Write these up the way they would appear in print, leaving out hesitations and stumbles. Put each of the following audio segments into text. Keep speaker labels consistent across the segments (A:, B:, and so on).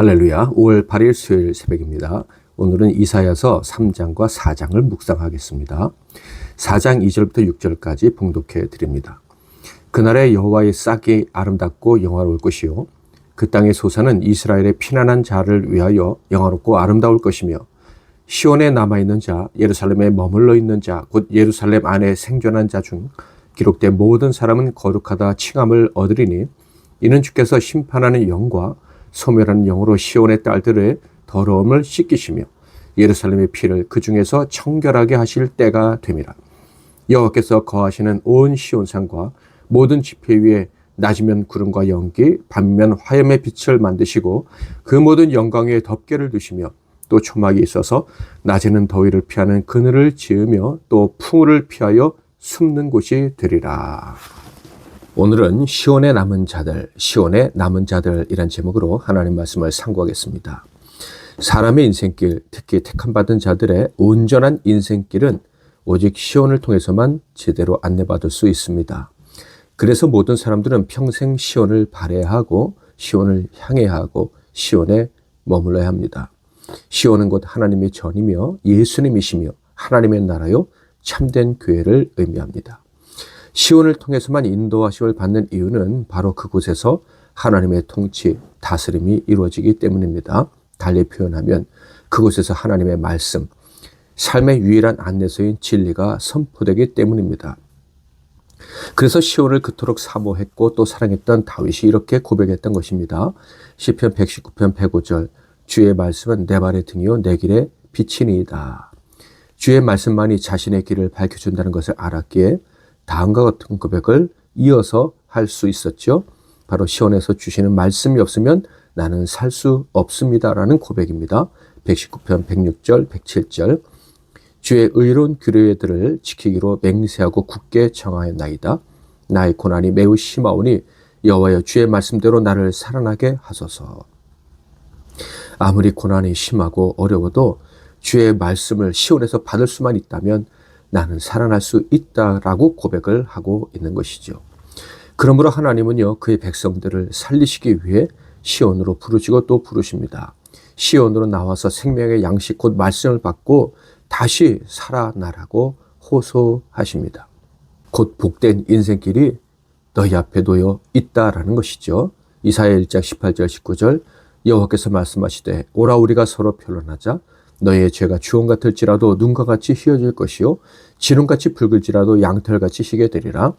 A: 할렐루야. 5월 8일 수요일 새벽입니다. 오늘은 이사야서 3장과 4장을 묵상하겠습니다. 4장 2절부터 6절까지 봉독해 드립니다. 그날에 여호와의 싹이 아름답고 영화로울 것이요 그 땅의 소사는 이스라엘의 피난한 자를 위하여 영화롭고 아름다울 것이며 시온에 남아있는 자, 예루살렘에 머물러 있는 자, 곧 예루살렘 안에 생존한 자 중 기록된 모든 사람은 거룩하다 칭함을 얻으리니 이는 주께서 심판하는 영과 소멸하는 영으로 시온의 딸들의 더러움을 씻기시며 예루살렘의 피를 그 중에서 청결하게 하실 때가 됨이라. 여호와께서 거하시는 온 시온산과 모든 지폐 위에 낮이면 구름과 연기, 밤이면 화염의 빛을 만드시고 그 모든 영광에 덮개를 두시며 또 초막이 있어서 낮에는 더위를 피하는 그늘을 지으며 또 풍우를 피하여 숨는 곳이 되리라. 오늘은 시온에 남은 자들이란 제목으로 하나님 말씀을 상고하겠습니다. 사람의 인생길, 특히 택함받은 자들의 온전한 인생길은 오직 시온을 통해서만 제대로 안내받을 수 있습니다. 그래서 모든 사람들은 평생 시온을 바라야 하고 시온을 향해야 하고 시온에 머물러야 합니다. 시온은 곧 하나님의 전이며 예수님이시며 하나님의 나라요 참된 교회를 의미합니다. 시온을 통해서만 인도하심을 받는 이유는 바로 그곳에서 하나님의 통치, 다스림이 이루어지기 때문입니다. 달리 표현하면 그곳에서 하나님의 말씀, 삶의 유일한 안내서인 진리가 선포되기 때문입니다. 그래서 시온을 그토록 사모했고 또 사랑했던 다윗이 이렇게 고백했던 것입니다. 시편 119편 105절 주의 말씀은 내 발의 등이요 내 길의 빛이니이다. 주의 말씀만이 자신의 길을 밝혀준다는 것을 알았기에 다음과 같은 고백을 이어서 할 수 있었죠. 바로 시온에서 주시는 말씀이 없으면 나는 살 수 없습니다라는 고백입니다. 119편 106절 107절 주의 의로운 규례들을 지키기로 맹세하고 굳게 정하였나이다. 나의 고난이 매우 심하오니 여호와여 주의 말씀대로 나를 살아나게 하소서. 아무리 고난이 심하고 어려워도 주의 말씀을 시온에서 받을 수만 있다면 나는 살아날 수 있다라고 고백을 하고 있는 것이죠. 그러므로 하나님은요 그의 백성들을 살리시기 위해 시온으로 부르시고 또 부르십니다. 시온으로 나와서 생명의 양식 곧 말씀을 받고 다시 살아나라고 호소하십니다. 곧 복된 인생길이 너희 앞에 놓여 있다라는 것이죠. 이사야 1장 18절 19절 여호와께서 말씀하시되 오라 우리가 서로 변론하자. 너희의 죄가 주홍 같을지라도 눈과 같이 희어질 것이요 진홍같이 붉을지라도 양털같이 희게 되리라.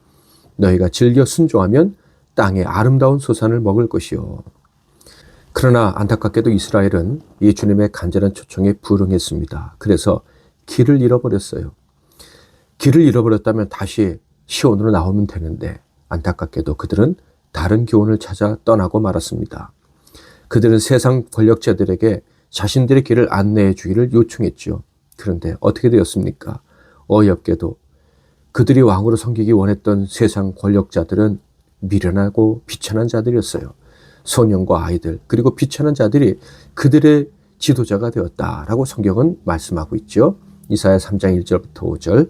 A: 너희가 즐겨 순종하면 땅의 아름다운 소산을 먹을 것이요. 그러나 안타깝게도 이스라엘은 이 주님의 간절한 초청에 불응했습니다. 그래서 길을 잃어버렸어요. 길을 잃어버렸다면 다시 시온으로 나오면 되는데 안타깝게도 그들은 다른 교훈을 찾아 떠나고 말았습니다. 그들은 세상 권력자들에게 자신들의 길을 안내해 주기를 요청했죠. 그런데 어떻게 되었습니까? 어이없게도 그들이 왕으로 섬기기 원했던 세상 권력자들은 미련하고 비천한 자들이었어요. 소년과 아이들 그리고 비천한 자들이 그들의 지도자가 되었다라고 성경은 말씀하고 있죠. 이사야 3장 1절부터 5절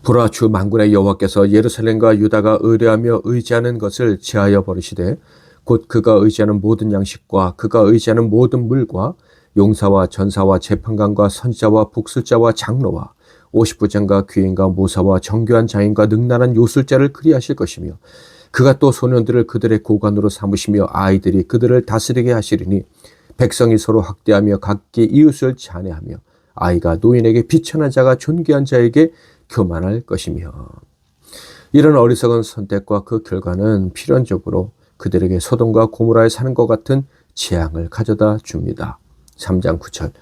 A: 보라 주 만군의 여호와께서 예루살렘과 유다가 의뢰하며 의지하는 것을 제하여 버리시되 곧 그가 의지하는 모든 양식과 그가 의지하는 모든 물과 용사와 전사와 재판관과 선지자와 복술자와 장로와 50부장과 귀인과 모사와 정교한 장인과 능란한 요술자를 그리하실 것이며 그가 또 소년들을 그들의 고관으로 삼으시며 아이들이 그들을 다스리게 하시리니 백성이 서로 학대하며 각기 이웃을 잔해하며 아이가 노인에게 비천한 자가 존귀한 자에게 교만할 것이며 이런 어리석은 선택과 그 결과는 필연적으로 그들에게 소돔과 고모라에 사는 것 같은 재앙을 가져다 줍니다. 3장 9절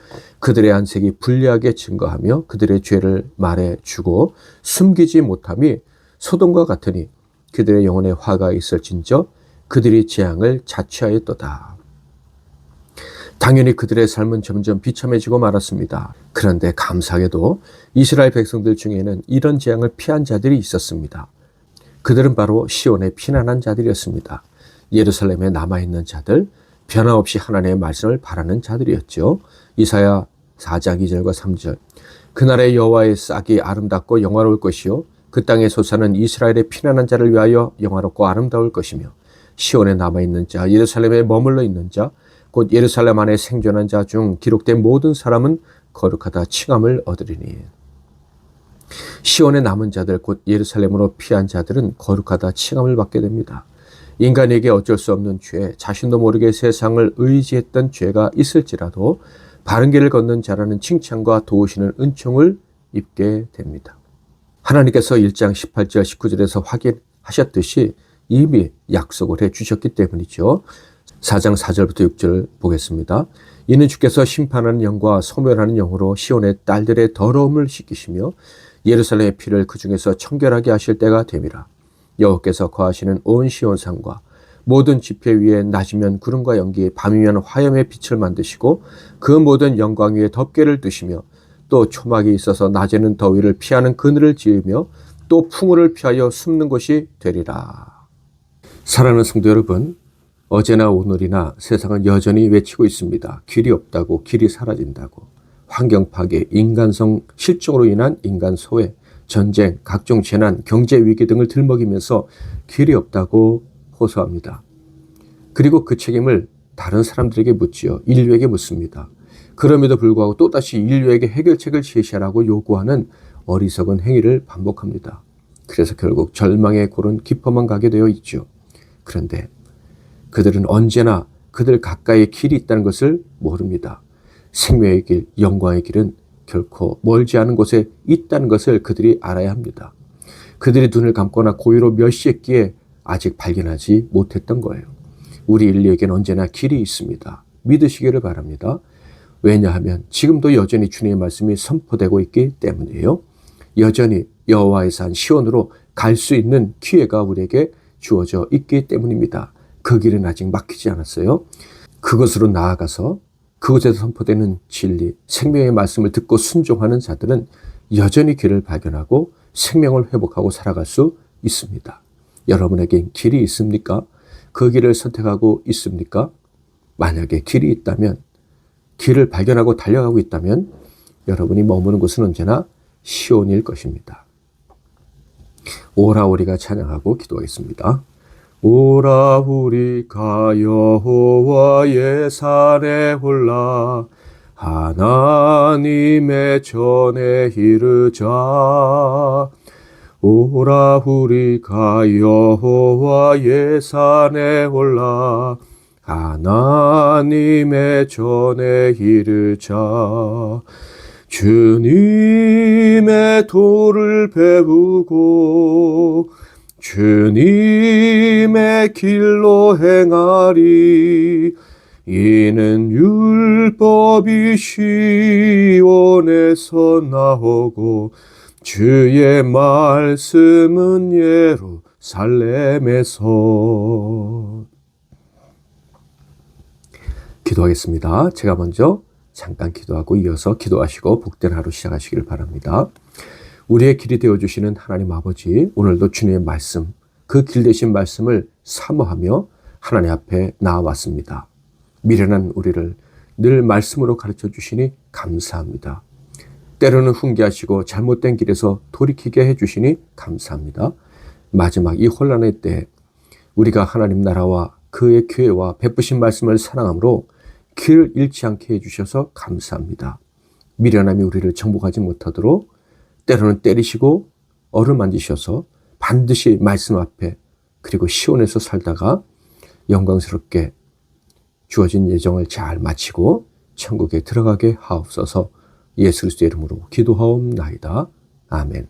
A: 그들의 안색이 불리하게 증거하며 그들의 죄를 말해주고 숨기지 못함이 소돔과 같으니 그들의 영혼에 화가 있을진저 그들이 재앙을 자취하였도다. 당연히 그들의 삶은 점점 비참해지고 말았습니다. 그런데 감사하게도 이스라엘 백성들 중에는 이런 재앙을 피한 자들이 있었습니다. 그들은 바로 시온에 피난한 자들이었습니다. 예루살렘에 남아있는 자들, 변함없이 하나님의 말씀을 바라는 자들이었죠. 이사야 4장 2절과 3절 그날의 여호와의 싹이 아름답고 영화로울 것이요 그 땅의 소사는 이스라엘의 피난한 자를 위하여 영화롭고 아름다울 것이며 시온에 남아있는 자, 예루살렘에 머물러 있는 자, 곧 예루살렘 안에 생존한 자 중 기록된 모든 사람은 거룩하다 칭함을 얻으리니 시온에 남은 자들 곧 예루살렘으로 피한 자들은 거룩하다 칭함을 받게 됩니다. 인간에게 어쩔 수 없는 죄, 자신도 모르게 세상을 의지했던 죄가 있을지라도 바른 길을 걷는 자라는 칭찬과 도우시는 은총을 입게 됩니다. 하나님께서 1장 18절 19절에서 확인하셨듯이 이미 약속을 해주셨기 때문이죠. 4장 4절부터 6절 보겠습니다. 이는 주께서 심판하는 영과 소멸하는 영으로 시온의 딸들의 더러움을 씻기시며 예루살렘의 피를 그 중에서 청결하게 하실 때가 됨이라. 여호와께서 거하시는 온 시온산과 모든 지폐 위에 낮이면 구름과 연기, 밤이면 화염의 빛을 만드시고 그 모든 영광 위에 덮개를 두시며 또 초막이 있어서 낮에는 더위를 피하는 그늘을 지으며 또 풍우를 피하여 숨는 곳이 되리라. 사랑하는 성도 여러분, 어제나 오늘이나 세상은 여전히 외치고 있습니다. 길이 없다고, 길이 사라진다고. 환경 파괴, 인간성 실종으로 인한 인간 소외, 전쟁, 각종 재난, 경제 위기 등을 들먹이면서 길이 없다고 호소합니다. 그리고 그 책임을 다른 사람들에게 묻지요. 인류에게 묻습니다. 그럼에도 불구하고 또다시 인류에게 해결책을 제시하라고 요구하는 어리석은 행위를 반복합니다. 그래서 결국 절망의 골은 깊어만 가게 되어 있죠. 그런데 그들은 언제나 그들 가까이에 길이 있다는 것을 모릅니다. 생명의 길, 영광의 길은 결코 멀지 않은 곳에 있다는 것을 그들이 알아야 합니다. 그들이 눈을 감거나 고요로 멸시했기에 아직 발견하지 못했던 거예요. 우리 인류에게는 언제나 길이 있습니다. 믿으시기를 바랍니다. 왜냐하면 지금도 여전히 주님의 말씀이 선포되고 있기 때문이에요. 여전히 여호와의 산 시온으로 갈 수 있는 기회가 우리에게 주어져 있기 때문입니다. 그 길은 아직 막히지 않았어요. 그것으로 나아가서 그곳에서 선포되는 진리, 생명의 말씀을 듣고 순종하는 자들은 여전히 길을 발견하고 생명을 회복하고 살아갈 수 있습니다. 여러분에겐 길이 있습니까? 그 길을 선택하고 있습니까? 만약에 길이 있다면, 길을 발견하고 달려가고 있다면 여러분이 머무는 곳은 언제나 시온일 것입니다. 오라 우리가 찬양하고 기도하겠습니다. 오라 우리가 여호와의 산에 올라 하나님의 전에 이르자. 오라 우리가 여호와의 산에 올라 하나님의 전에 이르자. 주님의 도를 배우고 주님의 길로 행하리. 이는 율법이 시온에서 나오고 주의 말씀은 예루살렘에서. 기도하겠습니다. 제가 먼저 잠깐 기도하고 이어서 기도하시고 복된 하루 시작하시길 바랍니다. 우리의 길이 되어주시는 하나님 아버지, 오늘도 주님의 말씀, 그 길 되신 말씀을 사모하며 하나님 앞에 나아왔습니다. 미련한 우리를 늘 말씀으로 가르쳐 주시니 감사합니다. 때로는 훈계하시고 잘못된 길에서 돌이키게 해주시니 감사합니다. 마지막 이 혼란의 때 우리가 하나님 나라와 그의 교회와 베푸신 말씀을 사랑함으로 길을 잃지 않게 해주셔서 감사합니다. 미련함이 우리를 정복하지 못하도록 때로는 때리시고 어루만지셔서 반드시 말씀 앞에 그리고 시온에서 살다가 영광스럽게 주어진 예정을 잘 마치고 천국에 들어가게 하옵소서. 예수 그리스도의 이름으로 기도하옵나이다. 아멘.